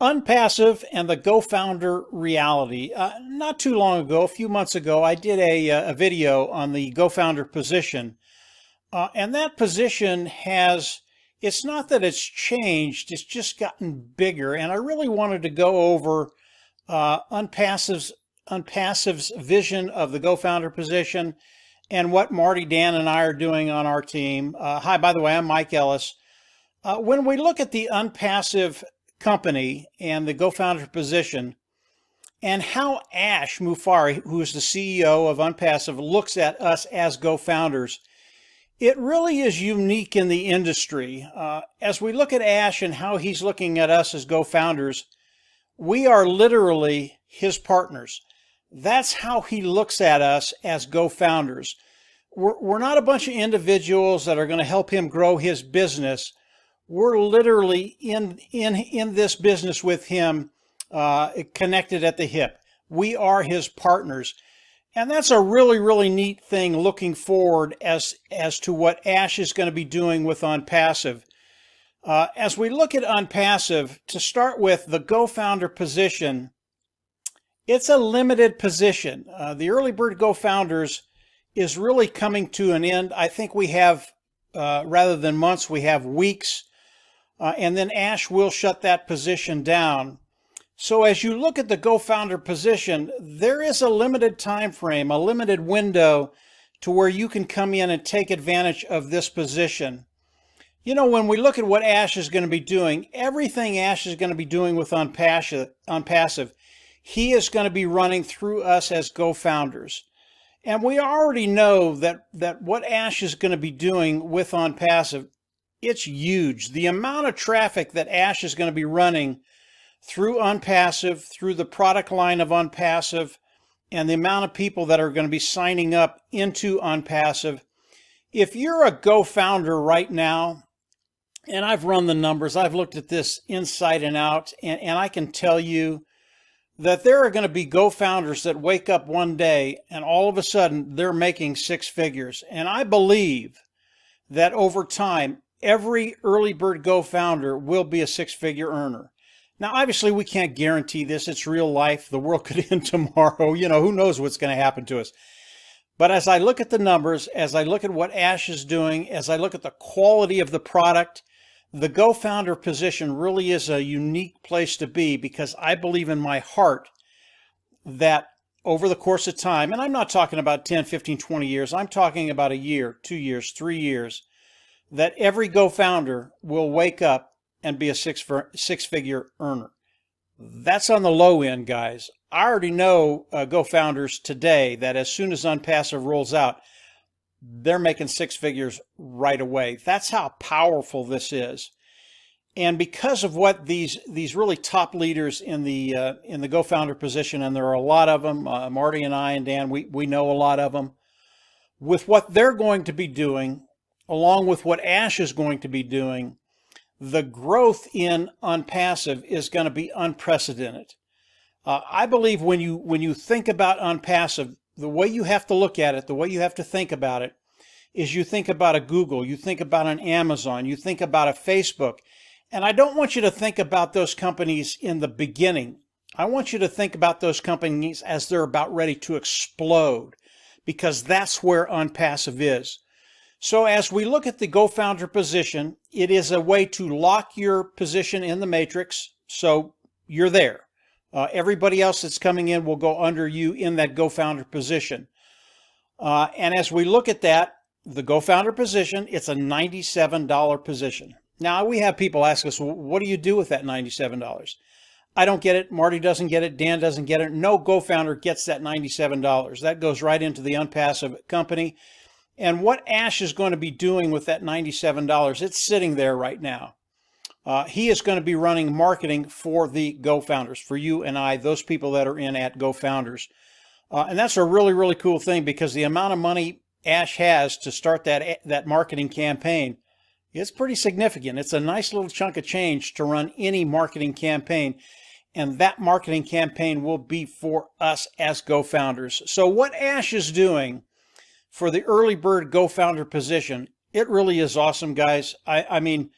Unpassive and the GoFounder reality. Not too long ago, a few months ago, I did a video on the GoFounder position. And that position it's not that it's changed, it's just gotten bigger. And I really wanted to go over Unpassive's vision of the GoFounder position and what Marty, Dan, and I are doing on our team. Hi, by the way, I'm Mike Ellis. When we look at the Unpassive company and the GoFounder position, and how Ash Mufareh, who is the CEO of Onpassive, looks at us as GoFounders, it really is unique in the industry. As we look at Ash and how he's looking at us as GoFounders, we are literally his partners. That's how he looks at us as GoFounders. We're not a bunch of individuals that are going to help him grow his business. We're literally in this business with him, connected at the hip. We are his partners. And that's a really, really neat thing looking forward as to what Ash is going to be doing with Onpassive. As we look at Onpassive, to start with, the GoFounder position, it's a limited position. The Early Bird GoFounders is really coming to an end. I think we have, rather than months, we have weeks. And then Ash will shut that position down. So as you look at the GoFounder position, there is a limited time frame, a limited window to where you can come in and take advantage of this position. You know, when we look at what Ash is going to be doing, everything Ash is going to be doing with Onpassive, he is going to be running through us as GoFounders. And we already know that what Ash is going to be doing with Onpassive, it's huge. The amount of traffic that Ash is going to be running through Onpassive, through the product line of Onpassive, and the amount of people that are going to be signing up into Onpassive. If you're a GoFounder right now, and I've run the numbers, I've looked at this inside and out, and I can tell you that there are going to be GoFounders that wake up one day and all of a sudden they're making six figures. And I believe that over time, every early bird GoFounder will be a six-figure earner. Now, obviously, we can't guarantee this. It's real life. The world could end tomorrow. You know, who knows what's going to happen to us. But as I look at the numbers, as I look at what Ash is doing, as I look at the quality of the product, the GoFounder position really is a unique place to be, because I believe in my heart that over the course of time, and I'm not talking about 10, 15, 20 years, I'm talking about a year, 2 years, 3 years, that every GoFounder will wake up and be a six-figure earner. That's on the low end, guys. I already know GoFounders today that as soon as Onpassive rolls out, they're making six figures right away. That's how powerful this is. And because of what these really top leaders in the GoFounder position, and there are a lot of them, Marty and I and Dan, we know a lot of them, with what they're going to be doing, along with what Ash is going to be doing, the growth in Onpassive is going to be unprecedented. I believe when you think about Onpassive, the way you have to look at it, the way you have to think about it, is you think about a Google, you think about an Amazon, you think about a Facebook. And I don't want you to think about those companies in the beginning. I want you to think about those companies as they're about ready to explode, because that's where Onpassive is. So as we look at the GoFounder position, it is a way to lock your position in the matrix, so you're there. Everybody else that's coming in will go under you in that GoFounder position. And as we look at that, the GoFounder position, it's a $97 position. Now, we have people ask us, well, what do you do with that $97? I don't get it. Marty doesn't get it. Dan doesn't get it. No GoFounder gets that $97. That goes right into the Onpassive company. And what Ash is going to be doing with that $97, it's sitting there right now. He is going to be running marketing for the GoFounders, for you and I, those people that are in at GoFounders. And that's a really, really cool thing, because the amount of money Ash has to start that marketing campaign, it's pretty significant. It's a nice little chunk of change to run any marketing campaign. And that marketing campaign will be for us as GoFounders. So what Ash is doing for the early bird GoFounder position, it really is awesome, guys. I mean,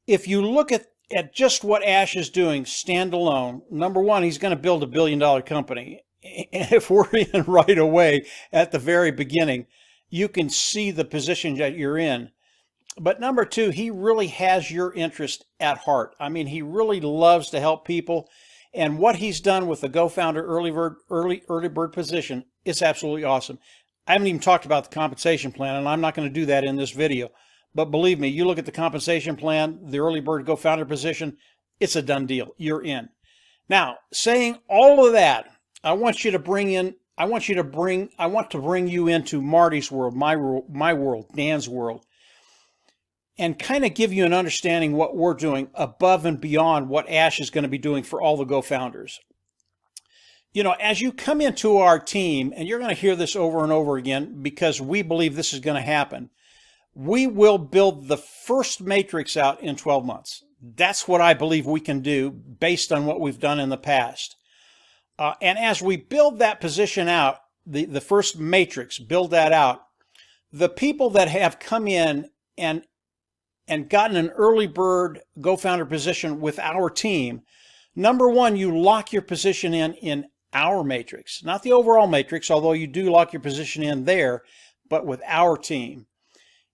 if you look at at just what Ash is doing standalone, number one, he's going to build $1 billion company. And if we're in right away at the very beginning, you can see the position that you're in. But number two, he really has your interest at heart. I mean, he really loves to help people. And what he's done with the GoFounder early bird position is absolutely awesome. I haven't even talked about the compensation plan, and I'm not going to do that in this video. But believe me, you look at the compensation plan, the early bird GoFounder position, it's a done deal. You're in. Now, saying all of that, I want to bring you into Marty's world, my world, Dan's world, and kind of give you an understanding what we're doing above and beyond what Ash is going to be doing for all the GoFounders. You know, as you come into our team, and you're going to hear this over and over again because we believe this is going to happen, we will build the first matrix out in 12 months. That's what I believe we can do based on what we've done in the past. And as we build that position out, the first matrix, build that out, the people that have come in and gotten an early bird GoFounder position with our team, number one, you lock your position in our matrix, not the overall matrix, although you do lock your position in there, but with our team.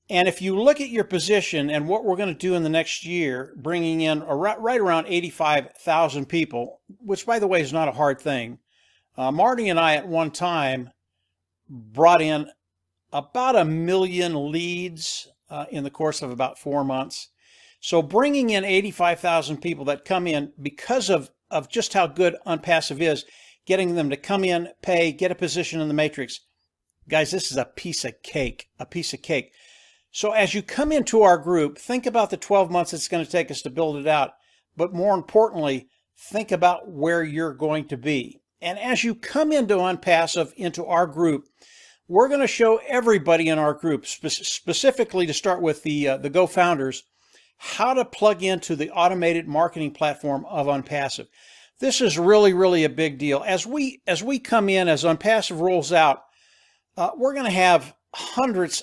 And if you look at your position and what we're going to do in the next year, bringing in right around 85,000 people, which, by the way, is not a hard thing. Marty and I at one time brought in about 1 million leads in the course of about 4 months. So bringing in 85,000 people that come in because of just how good Onpassive is, getting them to come in, pay, get a position in the matrix. Guys, this is a piece of cake, So as you come into our group, think about the 12 months it's going to take us to build it out. But more importantly, think about where you're going to be. And as you come into Onpassive, into our group, we're going to show everybody in our group, specifically to start with the GoFounders, how to plug into the automated marketing platform of Onpassive. This is really, really a big deal. As we come in, as Onpassive rolls out, we're going to have hundreds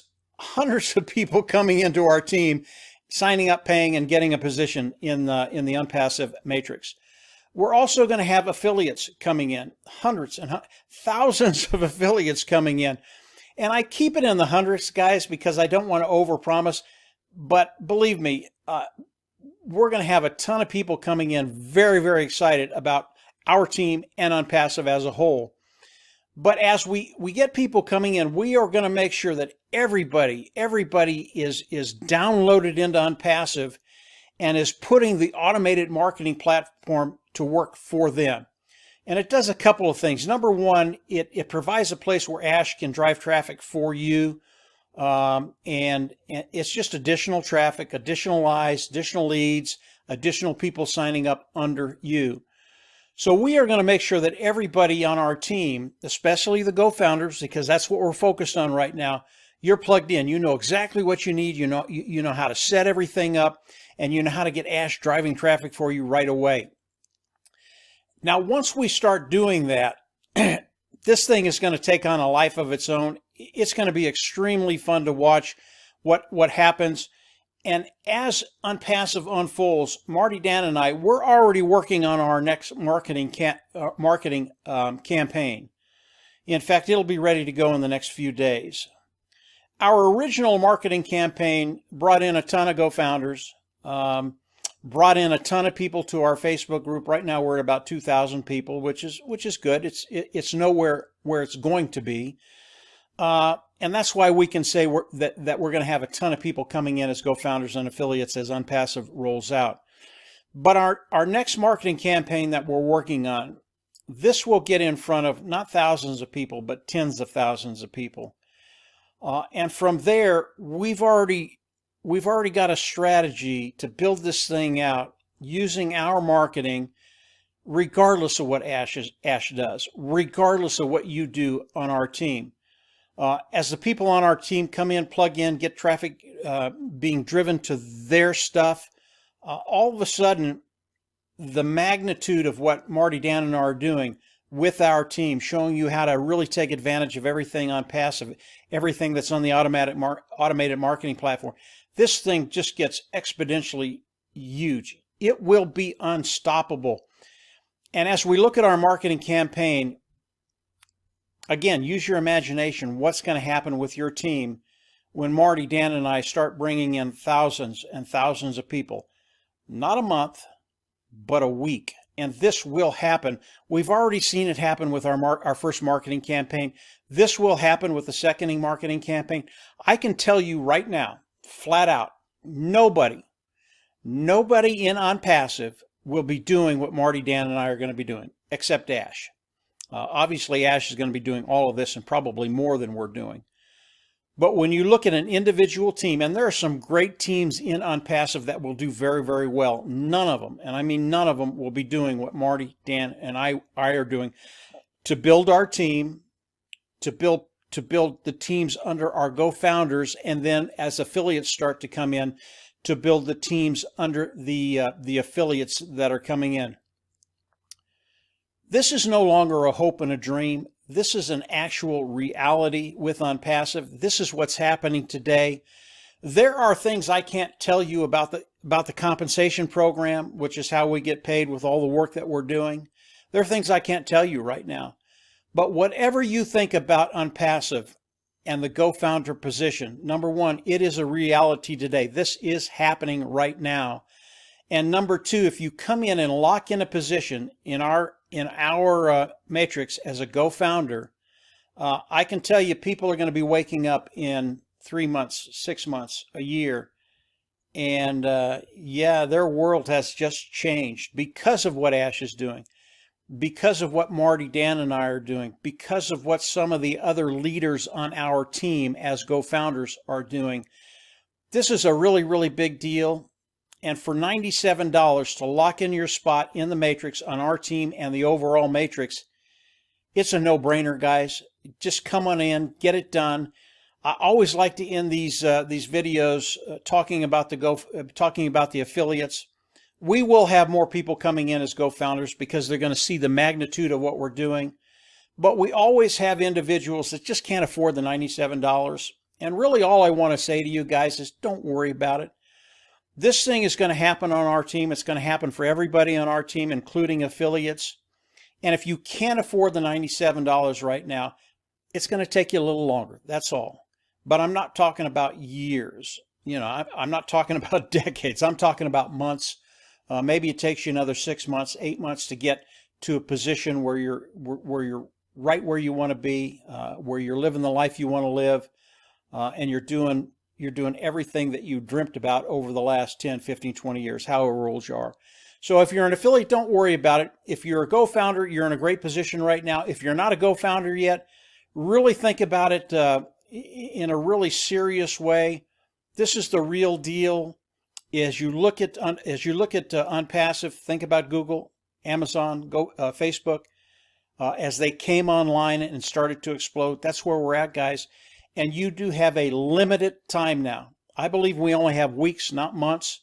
of people coming into our team, signing up, paying, and getting a position in the Onpassive matrix. We're also going to have affiliates coming in, hundreds and thousands of affiliates coming in. And I keep it in the hundreds, guys, because I don't want to overpromise. But believe me, we're going to have a ton of people coming in, very, very excited about our team and Onpassive as a whole. But as we get people coming in, we are going to make sure that everybody is downloaded into Onpassive and is putting the automated marketing platform to work for them. And it does a couple of things. Number one, it provides a place where Ash can drive traffic for you. And it's just additional traffic, additional eyes, additional leads, additional people signing up under you. So we are going to make sure that everybody on our team, especially the GoFounders, because that's what we're focused on right now, you're plugged in. You know exactly what you need. You know how to set everything up, and you know how to get Ash driving traffic for you right away. Now, once we start doing that, this thing is going to take on a life of its own. It's going to be extremely fun to watch what happens. And as Onpassive unfolds, Marty, Dan, and I, we're already working on our next marketing campaign. In fact, it'll be ready to go in the next few days. Our original marketing campaign brought in a ton of GoFounders, brought in a ton of people to our Facebook group. Right now, we're at about 2,000 people, which is good. It's nowhere where it's going to be. And that's why we can say that we're going to have a ton of people coming in as GoFounders and affiliates as Onpassive rolls out. But our next marketing campaign that we're working on, this will get in front of not thousands of people, but tens of thousands of people. And from there, we've already got a strategy to build this thing out using our marketing, regardless of what Ash does, regardless of what you do on our team. As the people on our team come in, plug in, get traffic being driven to their stuff, all of a sudden, the magnitude of what Marty, Dan, and I are doing with our team, showing you how to really take advantage of everything Onpassive, everything that's on the automated marketing platform, this thing just gets exponentially huge. It will be unstoppable. And as we look at our marketing campaign, again, use your imagination. What's going to happen with your team when Marty, Dan, and I start bringing in thousands and thousands of people? Not a month, but a week. And this will happen. We've already seen it happen with our first marketing campaign. This will happen with the second marketing campaign. I can tell you right now, flat out, nobody in Onpassive will be doing what Marty, Dan, and I are going to be doing, except Ash. Obviously, Ash is going to be doing all of this and probably more than we're doing. But when you look at an individual team, and there are some great teams in Onpassive that will do very, very well, none of them, and I mean none of them, will be doing what Marty, Dan, and I are doing to build our team, to build the teams under our Gofounders, and then as affiliates start to come in, to build the teams under the affiliates that are coming in. This is no longer a hope and a dream. This is an actual reality with Onpassive. This is what's happening today. There are things I can't tell you about the compensation program, which is how we get paid with all the work that we're doing. There are things I can't tell you right now. But whatever you think about Onpassive and the Gofounder position, number one, it is a reality today. This is happening right now. And number two, if you come in and lock in a position in our matrix as a Gofounder, I can tell you people are going to be waking up in 3 months, 6 months, a year. And yeah, their world has just changed because of what Ash is doing, because of what Marty, Dan, and I are doing, because of what some of the other leaders on our team as Gofounders are doing. This is a really, really big deal. And for $97 to lock in your spot in the matrix on our team and the overall matrix, it's a no-brainer, guys. Just come on in, get it done. I always like to end these videos talking about the affiliates. We will have more people coming in as Gofounders because they're going to see the magnitude of what we're doing. But we always have individuals that just can't afford the $97. And really all I want to say to you guys is don't worry about it. This thing is going to happen on our team. It's going to happen for everybody on our team, including affiliates. And if you can't afford the $97 right now, it's going to take you a little longer. That's all. But I'm not talking about years. You know, I'm not talking about decades. I'm talking about months. Maybe it takes you another 6 months, 8 months to get to a position where you're right where you want to be, where you're living the life you want to live, and you're doing everything that you dreamt about over the last 10, 15, 20 years, however old you are. So if you're an affiliate, don't worry about it. If you're a Gofounder, you're in a great position right now. If you're not a Gofounder yet, really think about it in a really serious way. This is the real deal. As you look at Onpassive, think about Google, Amazon, Facebook, as they came online and started to explode. That's where we're at, guys. And you do have a limited time now. I believe we only have weeks, not months.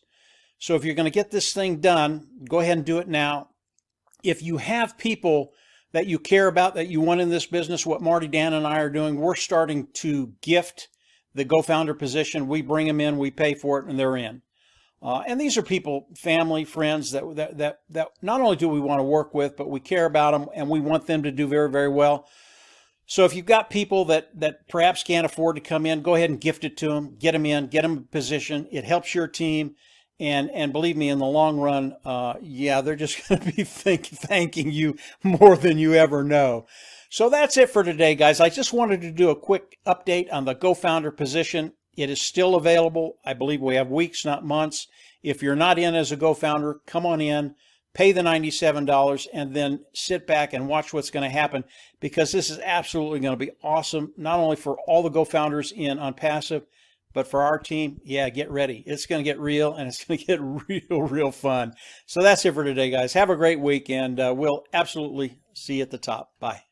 So if you're going to get this thing done, go ahead and do it now. If you have people that you care about, that you want in this business, what Marty, Dan, and I are doing, we're starting to gift the Gofounder position. We bring them in, we pay for it, and they're in. And these are people, family, friends that not only do we want to work with, but we care about them and we want them to do very, very well. So if you've got people that perhaps can't afford to come in, go ahead and gift it to them, get them in, get them a position. It helps your team. And believe me, in the long run, yeah, they're just going to be thanking you more than you ever know. So that's it for today, guys. I just wanted to do a quick update on the Gofounder position. It is still available. I believe we have weeks, not months. If you're not in as a Gofounder, come on in, pay the $97, and then sit back and watch what's going to happen, because this is absolutely going to be awesome, not only for all the Gofounders in Onpassive, but for our team. Yeah, get ready. It's going to get real, and it's going to get real, real fun. So that's it for today, guys. Have a great week, and we'll absolutely see you at the top. Bye.